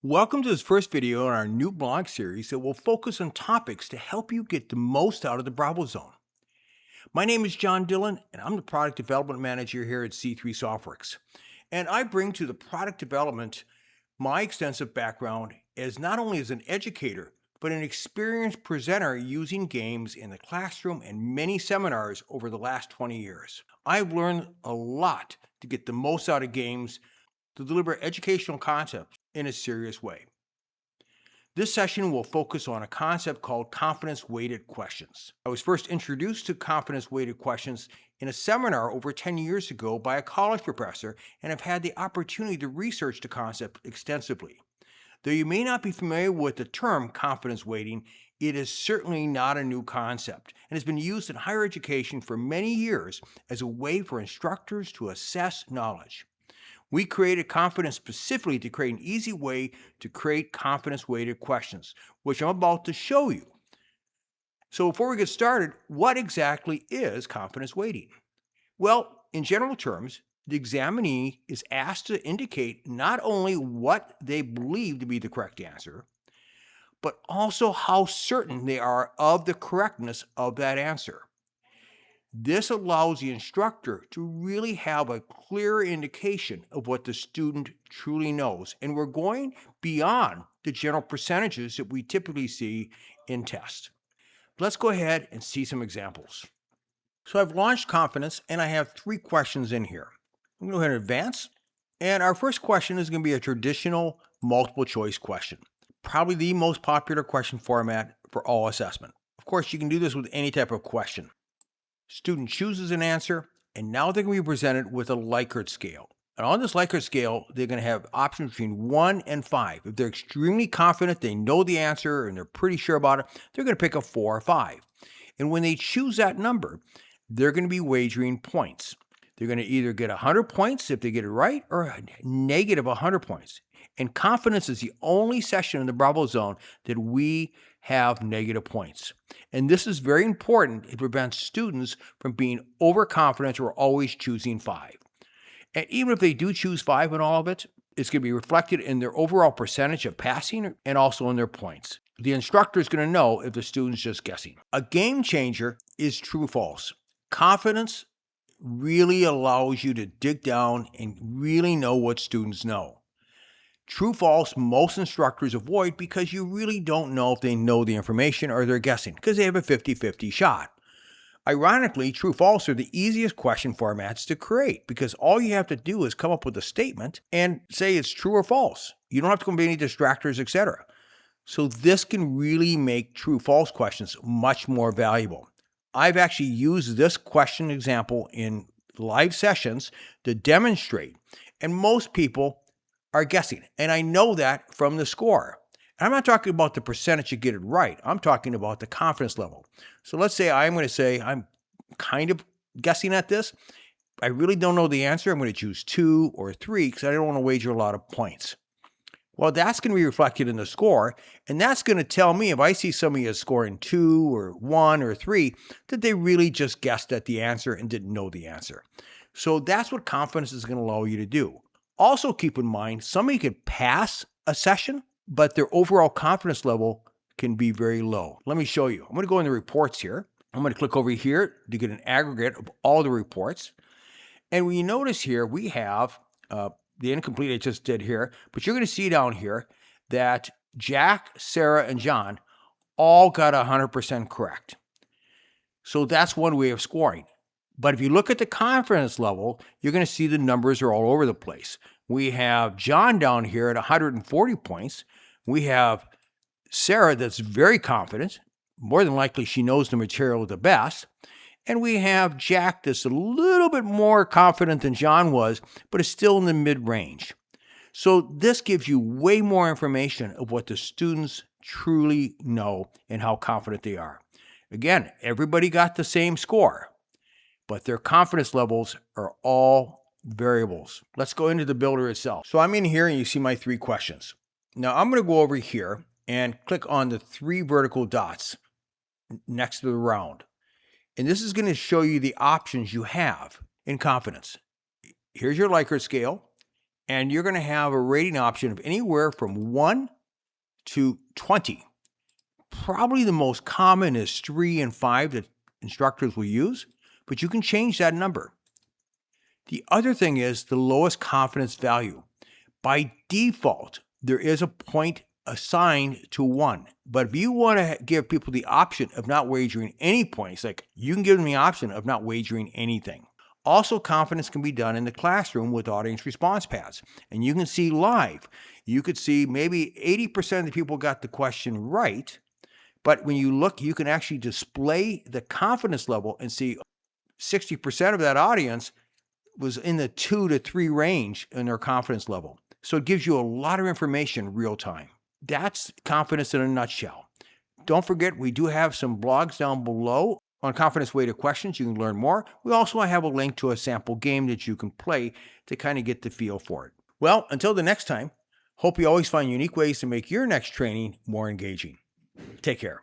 Welcome to this first video in our new blog series that will focus on topics to help you get the most out of the Bravo Zone. My name is John Dillon, and I'm the Product Development Manager here at C3 SoftWorks. And I bring to the product development my extensive background as not only as an educator, but an experienced presenter using games in the classroom and many seminars over the last 20 years. I've learned a lot to get the most out of games to deliver educational concepts in a serious way. This session will focus on a concept called confidence-weighted questions. I was first introduced to confidence-weighted questions in a seminar over 10 years ago by a college professor and have had the opportunity to research the concept extensively. Though you may not be familiar with the term confidence weighting, it is certainly not a new concept and has been used in higher education for many years as a way for instructors to assess knowledge. We created Confidence specifically to create an easy way to create confidence-weighted questions, which I'm about to show you. So before we get started, what exactly is confidence weighting? Well, in general terms, the examinee is asked to indicate not only what they believe to be the correct answer, but also how certain they are of the correctness of that answer. This allows the instructor to really have a clear indication of what the student truly knows. And we're going beyond the general percentages that we typically see in tests. Let's go ahead and see some examples. So I've launched Confidence and I have 3 questions in here. I'm going to go ahead and advance. And our first question is going to be a traditional multiple choice question, probably the most popular question format for all assessment. Of course, you can do this with any type of question. Student chooses an answer, and now they're going to be presented with a Likert scale. And on this Likert scale, they're going to have options between 1 and 5. If they're extremely confident, they know the answer, and they're pretty sure about it, they're going to pick a 4 or 5. And when they choose that number, they're going to be wagering points. They're going to either get 100 points if they get it right, or negative 100 points. And confidence is the only session in the Bravo Zone that we have negative points. And this is very important. It prevents students from being overconfident or always choosing 5. And even if they do choose 5 in all of it, it's going to be reflected in their overall percentage of passing and also in their points. The instructor is going to know if the student's just guessing. A game changer is true-false. Confidence really allows you to dig down and really know what students know. True-false, most instructors avoid because you really don't know if they know the information or they're guessing because they have a 50-50 shot. Ironically, true-false are the easiest question formats to create because all you have to do is come up with a statement and say it's true or false. You don't have to come up with any distractors, etc. So this can really make true-false questions much more valuable. I've actually used this question example in live sessions to demonstrate, and most people are guessing. And I know that from the score. And I'm not talking about the percentage you get it right. I'm talking about the confidence level. So let's say I'm going to say I'm kind of guessing at this. I really don't know the answer. I'm going to choose 2 or 3 because I don't want to wager a lot of points. Well, that's going to be reflected in the score. And that's going to tell me if I see somebody is scoring 2 or 1 or 3, that they really just guessed at the answer and didn't know the answer. So that's what confidence is going to allow you to do. Also keep in mind, somebody could pass a session, but their overall confidence level can be very low. Let me show you. I'm going to go in the reports here. I'm going to click over here to get an aggregate of all the reports. And we notice here we have the incomplete I just did here, but you're going to see down here that Jack, Sarah, and John all got 100% correct. So that's one way of scoring. But if you look at the confidence level, you're going to see the numbers are all over the place. We have John down here at 140 points. We have Sarah that's very confident. More than likely, she knows the material the best. And we have Jack that's a little bit more confident than John was, but is still in the mid-range. So this gives you way more information of what the students truly know and how confident they are. Again, everybody got the same score, but their confidence levels are all variables. Let's go into the builder itself. So I'm in here and you see my 3 questions. Now I'm going to go over here and click on the 3 vertical dots next to the round. And this is going to show you the options you have in confidence. Here's your Likert scale. and you're going to have a rating option of anywhere from 1 to 20. Probably the most common is 3 and 5 that instructors will use, but you can change that number. The other thing is the lowest confidence value. By default, there is a point assigned to 1. But if you want to give people the option of not wagering any points, like you can give them the option of not wagering anything. Also, confidence can be done in the classroom with audience response pads. And you can see live. You could see maybe 80% of the people got the question right. But when you look, you can actually display the confidence level and see 60% of that audience was in the 2 to 3 range in their confidence level. So it gives you a lot of information real time. That's confidence in a nutshell. Don't forget, we do have some blogs down below on confidence-weighted questions. You can learn more. We also have a link to a sample game that you can play to kind of get the feel for it. Well, until the next time, hope you always find unique ways to make your next training more engaging. Take care.